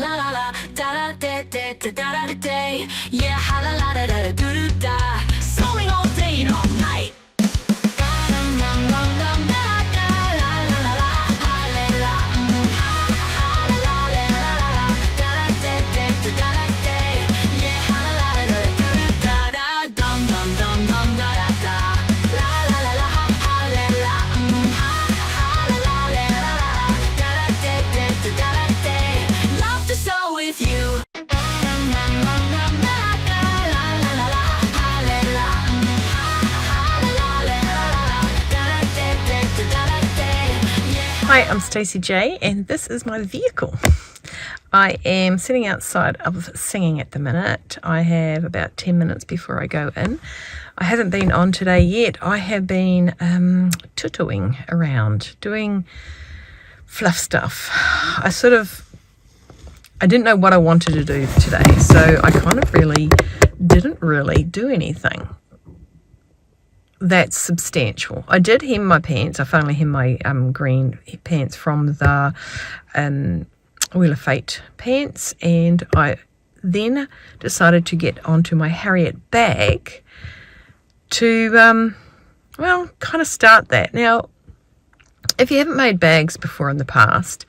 la la la, da da da da da da da da. Yeah, ha la la da da da da da. Soaring all day and all night. Hi, I'm Stacey J, and this is my vehicle. I am sitting outside of singing at the minute. I have about 10 minutes before I go in. I haven't been on today yet. I have been tutoing around, doing fluff stuff. I didn't know what I wanted to do today, so I kind of didn't really do anything that's substantial. I did hem my pants. I finally hemmed my green pants from the Wheel of Fate pants, and I then decided to get onto my Harriet bag to kind of start that. Now, if you haven't made bags before in the past,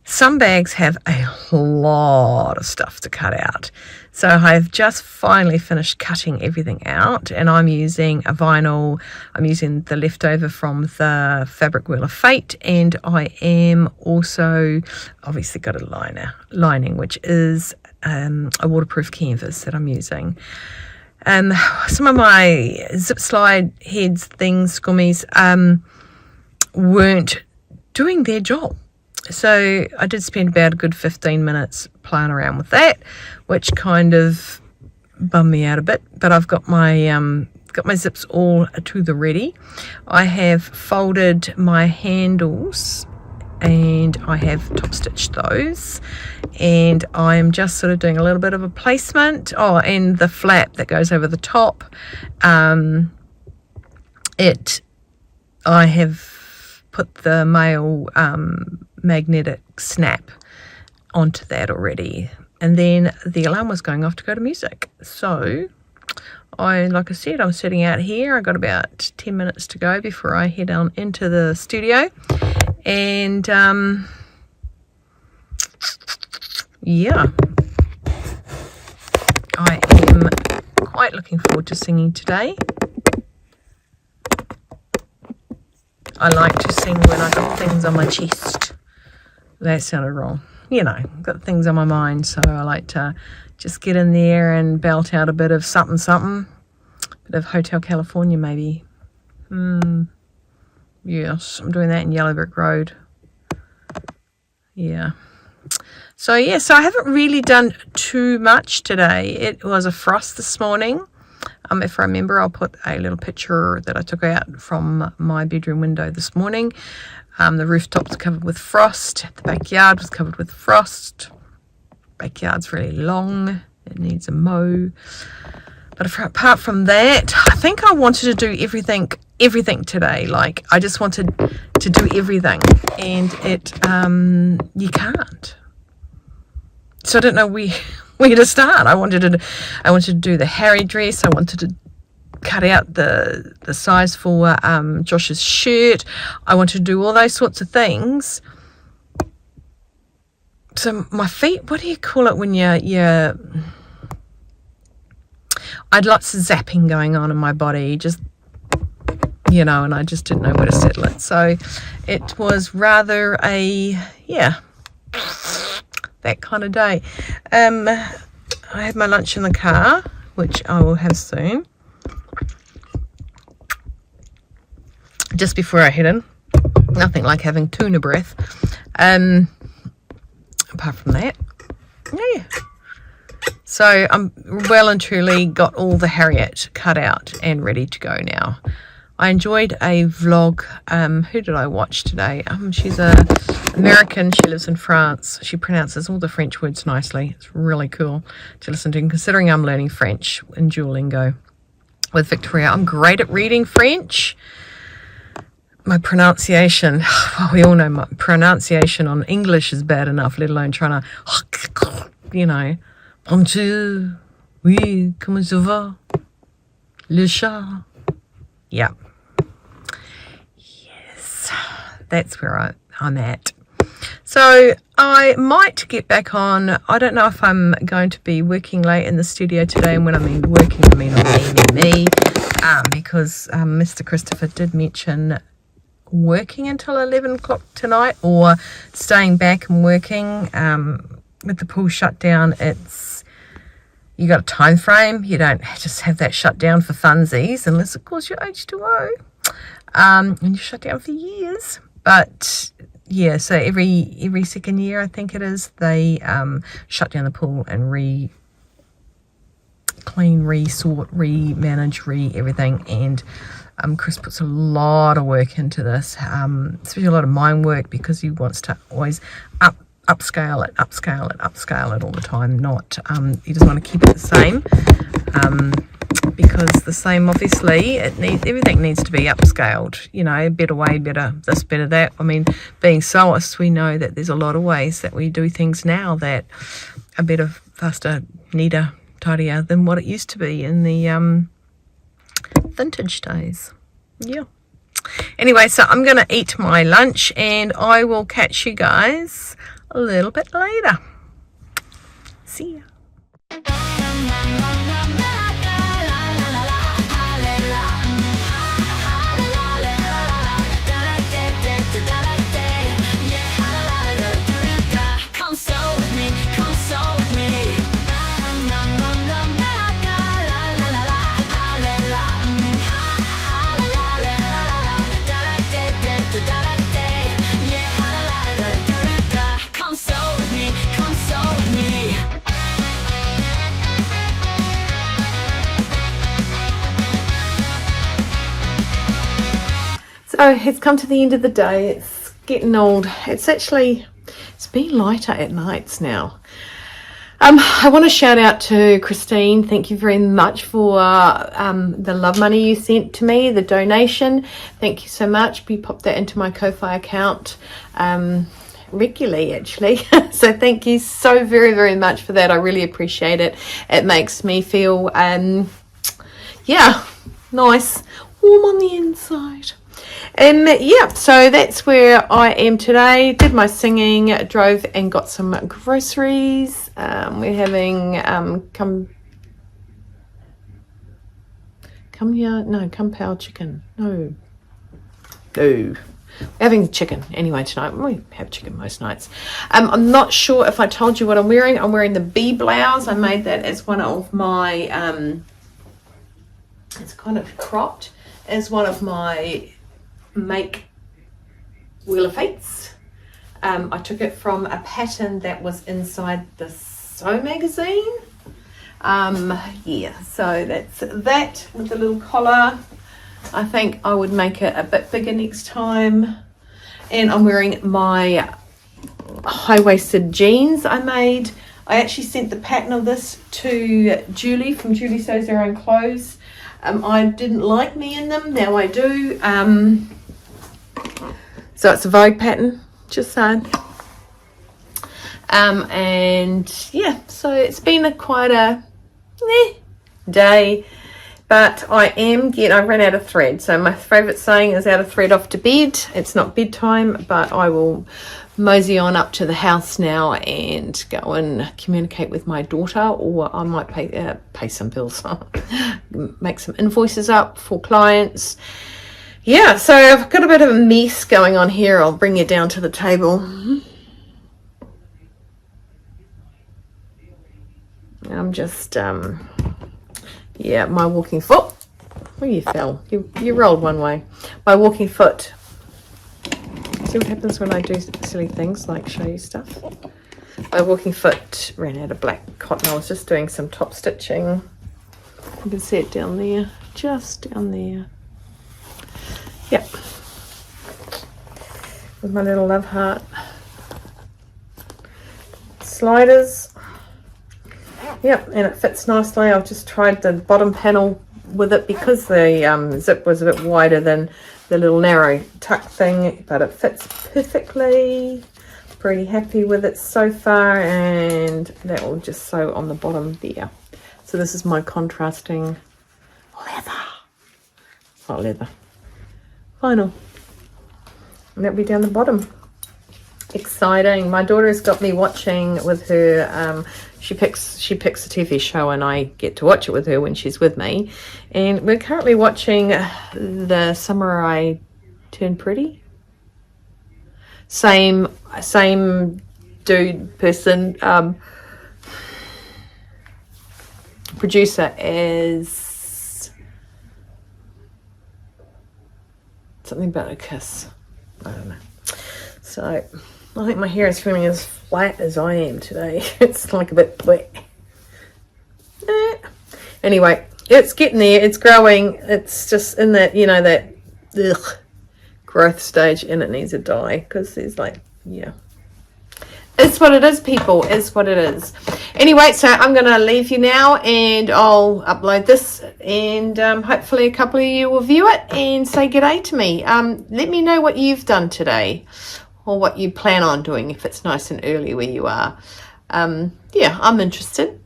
some bags have a lot of stuff to cut out. So I've just finally finished cutting everything out, and I'm using a vinyl. I'm using the leftover from the fabric Wheel of Fate, and I am also obviously got a lining, which is a waterproof canvas that I'm using. Some of my zip slide heads things, gummies, weren't doing their job. So I did spend about a good 15 minutes playing around with that, which kind of bummed me out a bit. But I've got my zips all to the ready. I have folded my handles and I have top stitched those, and I'm just sort of doing a little bit of a placement. Oh, and the flap that goes over the top, I have put the male magnetic snap onto that already, and then the alarm was going off to go to music. So like I said, I'm sitting out here. I got about 10 minutes to go before I head on into the studio, and yeah, I am quite looking forward to singing today. I like to sing when I got things on my chest. That sounded wrong. Got things on my mind, so I like to just get in there and belt out a bit of something, bit of Hotel California maybe. Yes, I'm doing that in Yellow Brick Road. Yeah. So I haven't really done too much today. It was a frost this morning. If I remember, I'll put a little picture that I took out from my bedroom window this morning. The rooftop was covered with frost. The backyard was covered with frost. Backyard's really long. It needs a mow. But apart from that, I think I wanted to do everything today. Like, I just wanted to do everything, and you can't. So I don't know where to start. I wanted to do the Harry dress. I wanted to cut out the size for Josh's shirt. I wanted to do all those sorts of things. So my feet, what do you call it when you're I had lots of zapping going on in my body, just and I just didn't know where to settle it. So it was rather that kind of day. I had my lunch in the car, which I will have soon. Just before I head in. Nothing like having tuna breath. Apart from that, yeah. So I'm well and truly got all the Harriet cut out and ready to go now. I enjoyed a vlog. Who did I watch today? She's a American. She lives in France. She pronounces all the French words nicely. It's really cool to listen to, considering I'm learning French in Duolingo with Victoria. I'm great at reading French, my pronunciation, well, we all know my pronunciation on English is bad enough, let alone trying to, you know, bonjour, oui, comment ça va, le chat. Yeah. Yes, that's where I'm at. So I might get back on. I don't know if I'm going to be working late in the studio today, and when I mean working, I mean on me, because Mr. Christopher did mention working until 11 o'clock tonight, or staying back and working. With the pool shut down, you got a time frame. You don't just have that shut down for funsies, unless of course you're H2O, and you're shut down for years. But yeah, so every second year, I think it is, they shut down the pool and clean, re-sort, re-manage, everything. And Chris puts a lot of work into this, especially a lot of mind work, because he wants to always upscale it all the time. Not he doesn't want to keep it the same, because the same, obviously, everything needs to be upscaled, you know, better way, better this, better that. I mean, being sewists, we know that there's a lot of ways that we do things now that are better, faster, neater, tidier than what it used to be in the vintage days. Yeah. Anyway, so I'm going to eat my lunch, and I will catch you guys a little bit later. See ya. So it's come to the end of the day. It's getting old. It's been lighter at nights now. I want to shout out to Christine. Thank you very much for the love money you sent to me, the donation. Thank you so much. We popped that into my Ko-Fi account regularly, actually. So thank you so very, very much for that. I really appreciate it. It makes me feel, yeah, nice, warm on the inside. Yeah, so that's where I am today. Did my singing, drove and got some groceries. We're having kung pao chicken. No. We're having chicken anyway tonight. We have chicken most nights. I'm not sure if I told you what I'm wearing. I'm wearing the bee blouse. I made that as one of my it's kind of cropped as one of my make Wheel of Fates. I took it from a pattern that was inside the Sew magazine. Yeah, so that's that with the little collar. I think I would make it a bit bigger next time. And I'm wearing my high-waisted jeans I made. I actually sent the pattern of this to Julie from Julie Sews Her Own Clothes. I didn't like me in them, now I do. So it's a Vogue pattern, just saying. And yeah, so it's been quite a day, but I ran out of thread. So my favourite saying is out of thread, off to bed. It's not bedtime, but I will mosey on up to the house now and go and communicate with my daughter, or I might pay some bills, make some invoices up for clients. Yeah, so I've got a bit of a mess going on here. I'll bring you down to the table. I'm just, yeah, my walking foot. Oh, you fell. You rolled one way. My walking foot. See what happens when I do silly things like show you stuff? My walking foot ran out of black cotton. I was just doing some top stitching. You can see it down there, just down there. Yep. With my little love heart. Sliders. Yep, and it fits nicely. I've just tried the bottom panel with it because the zip was a bit wider than the little narrow tuck thing, but it fits perfectly. Pretty happy with it so far, and that will just sew on the bottom there. So this is my contrasting leather. It's not leather. Vinyl. And that'll be down the bottom. Exciting. My daughter has got me watching with her. She picks a TV show and I get to watch it with her when she's with me. And we're currently watching The Summer I Turned Pretty. Same dude, person, producer as something about a kiss. I don't know. So I think my hair is feeling as flat as I am today. It's like a bit wet. Anyway, it's getting there. It's growing. It's just in that, you know, that growth stage, and it needs a dye because there's like, yeah. It's what it is, people. It's what it is. Anyway, so I'm going to leave you now, and I'll upload this, and hopefully a couple of you will view it and say g'day to me. Let me know what you've done today, or what you plan on doing if it's nice and early where you are. Yeah, I'm interested.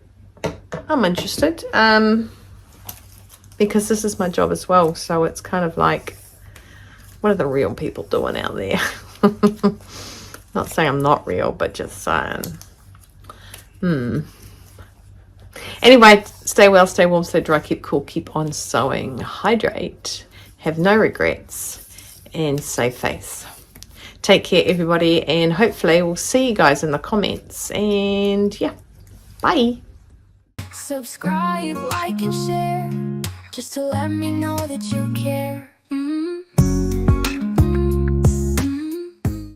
Because this is my job as well, so it's kind of like, what are the real people doing out there? Not saying I'm not real, but just saying. Anyway, stay well, stay warm, stay dry, keep cool, keep on sewing, hydrate, have no regrets, and save face. Take care, everybody, and hopefully we'll see you guys in the comments. And yeah, bye. Subscribe, like, and share, just to let me know that you care.